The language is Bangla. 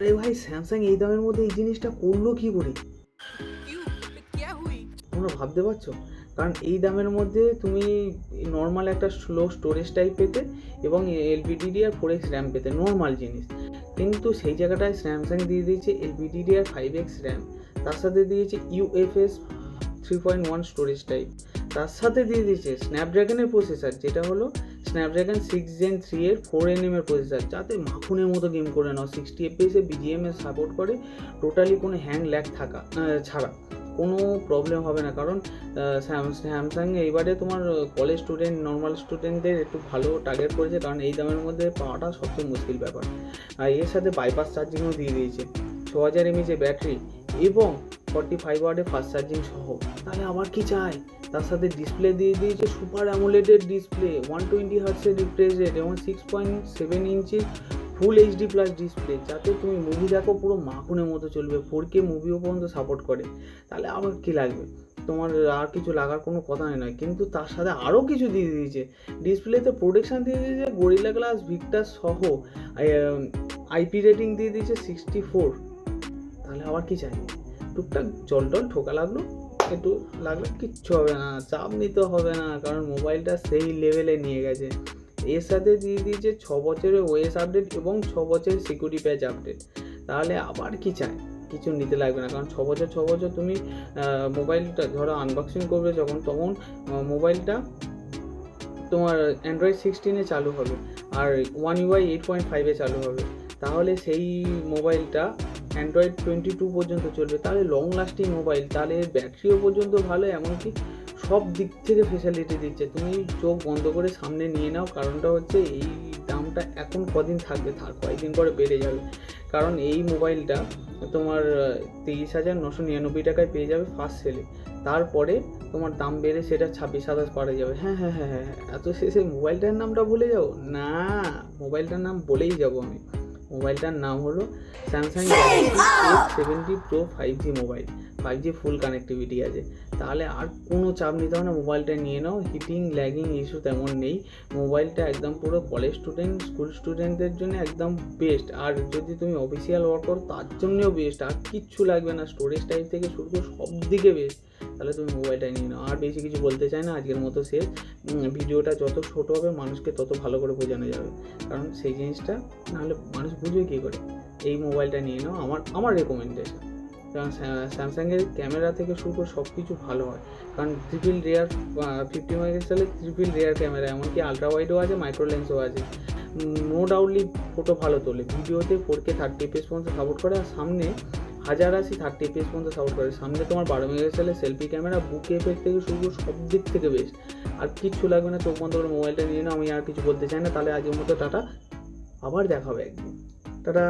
আরে ভাই, স্যামসাং এই দামের মধ্যে এই জিনিসটা করলো কি করে? তোমরা ভাবতে পারছো? কারণ এই দামের মধ্যে তুমি নর্মাল একটা স্লো স্টোরেজ টাইপ পেতে এবং LPDDR4X র্যাম পেতে, নর্মাল জিনিস। কিন্তু সেই জায়গাটায় স্যামসাং দিয়ে দিয়েছে LPDDR5X র্যাম, তার সাথে দিয়েছে UFS 3.1 স্টোরেজ টাইপ, তার সাথে দিয়ে দিয়েছে স্ন্যাপড্রাগনের প্রসেসর, যেটা হলো স্ন্যাপড্রাগন 6 Gen 3 এর 4nm এর প্রসেসর, যাতে মাখনের মতো গেম করে নাও। 60 FPS এ BGM এর সাপোর্ট করে, টোটালি কোনো হ্যাং ল্যাগ ছাড়া কোনো প্রবলেম হবে না। কারণ স্যামসাং এইবারে তোমার কলেজ স্টুডেন্ট, নর্মাল স্টুডেন্টদের একটু ভালো টার্গেট করেছে, কারণ এই দামের মধ্যে পাওয়াটা সবচেয়ে মুশকিল ব্যাপার। আর এর সাথে বাইপাস চার্জিংও দিয়ে দিয়েছে, 6000 mAh ব্যাটারি এবং 45 ওয়াটের ফাস্ট চার্জিং সহ। তাহলে আবার কি চাই? তার সাথে ডিসপ্লে দিয়ে দিয়েছে সুপার অ্যামোলেডের ডিসপ্লে, 120 হার্টসের রিফ্রেশ রেট এবং 6.7 ইঞ্চির ফুল HD প্লাস ডিসপ্লে, যাতে তুমি মুভি দেখো পুরো মাখনের মতো চলবে। 4K মুভিও পর্যন্ত সাপোর্ট করে। তাহলে আবার কি লাগবে? তোমার আর কিছু লাগার কোনো কথাই নয়। কিন্তু তার সাথে আরও কিছু দিয়ে দিয়েছে, ডিসপ্লেতে প্রোটেকশান দিয়ে দিয়েছে গরিলা গ্লাস ভিক্টাস সহ, IP রেটিং দিয়ে দিয়েছে 64। তাহলে আবার কি চাই? টুকটাক জল টল ঠোকা লাগলো, একটু লাগলো, কিচ্ছু হবে না, চাপ নিতে হবে না, কারণ মোবাইলটা সেই লেভেলে নিয়ে গেছে। এর সাথে দিয়ে দিয়েছে 6 বছরের OS আপডেট এবং 6 বছরের সিকিউরিটি প্যাচ আপডেট। তাহলে আবার কি চাই? কিছু নিতে লাগবে না, কারণ 6 বছর তুমি মোবাইলটা ধরো আনবক্সিং করবে যখন, তখন মোবাইলটা তোমার অ্যান্ড্রয়েড 16 চালু হবে আর One UI 8.5 চালু হবে। তাহলে সেই মোবাইলটা অ্যান্ড্রয়েড 22 পর্যন্ত চলবে। তাহলে লং লাস্টিং মোবাইল, তাহলে ব্যাটারিও পর্যন্ত ভালো, এমনকি সব দিক থেকে ফেসিলিটি দিচ্ছে। তুমি চোখ বন্ধ করে সামনে নিয়ে নাও, কারণটা হচ্ছে এই দামটা এখন কদিন থাকবে, তার কয়েকদিন পরে বেড়ে যাবে। কারণ এই মোবাইলটা তোমার 23,999 টাকায় পেয়ে যাবে ফার্স্ট সেলে, তারপরে তোমার দাম বেড়ে সেটা 26-27 পারে যাবে। হ্যাঁ, এত শেষে মোবাইলটার নামটা ভুলে যাও না? মোবাইলটার নাম বলেই যাব আমি। মোবাইলটার নাম হলো Samsung Galaxy S70 Pro 5G mobile. 5G ফুল কানেক্টিভিটি আছে। তাহলে আর কোনো চাপ নিতে হবে না, মোবাইলটা নিয়ে নাও। হিটিং ল্যাগিং ইস্যু তেমন নেই। মোবাইলটা একদম পুরো কলেজ স্টুডেন্ট, স্কুল স্টুডেন্টদের জন্য একদম বেস্ট। আর যদি তুমি অফিসিয়াল ওয়ার্ক করো তার জন্যও বেস্ট। আর কিচ্ছু লাগবে না, স্টোরেজ টাইপ থেকে শুরু করে সব দিকে বেস্ট। তাহলে তুমি মোবাইলটা নিয়ে নাও। আর বেশি কিছু বলতে চাই না, আজকের মতো শেষ। ভিডিওটা যত ছোটো হবে মানুষকে তত ভালো করে বোঝানো যাবে, কারণ সেই জিনিসটা নাহলে মানুষ বুঝবে কী করে। এই মোবাইলটা নিয়ে নাও, আমার রেকমেন্ডেশন। কারণ স্যামসাংয়ের ক্যামেরা থেকে শুরু করে সব কিছু ভালো হয়। কারণ ট্রিপল রেয়ার 50 মেগাপিক্সেলের ট্রিপল রেয়ার ক্যামেরা, এমনকি আলট্রা ওয়াইডও আছে, মাইক্রো লেন্সও আছে। নো ডাউটলি ফটো ভালো তোলে। ভিডিওতে 4K 30 FPS পর্যন্ত সাপোর্ট করে, আর সামনে 1080 30 FPS পর্যন্ত সাপোর্ট করে। সামনে তোমার 12 মেগাপিক্সেলের সেলফি ক্যামেরা, বুকে এফেক্ট থেকে শুরু করে সব দিক থেকে বেস্ট। আর কিচ্ছু লাগবে না, চোখ বন্ধ করে মোবাইলটা নিয়ে নাও। আমি আর কিছু বলতে চাই না। তাহলে আজকের মতো টাটা, আবার দেখা হবে একদিন। টাটা।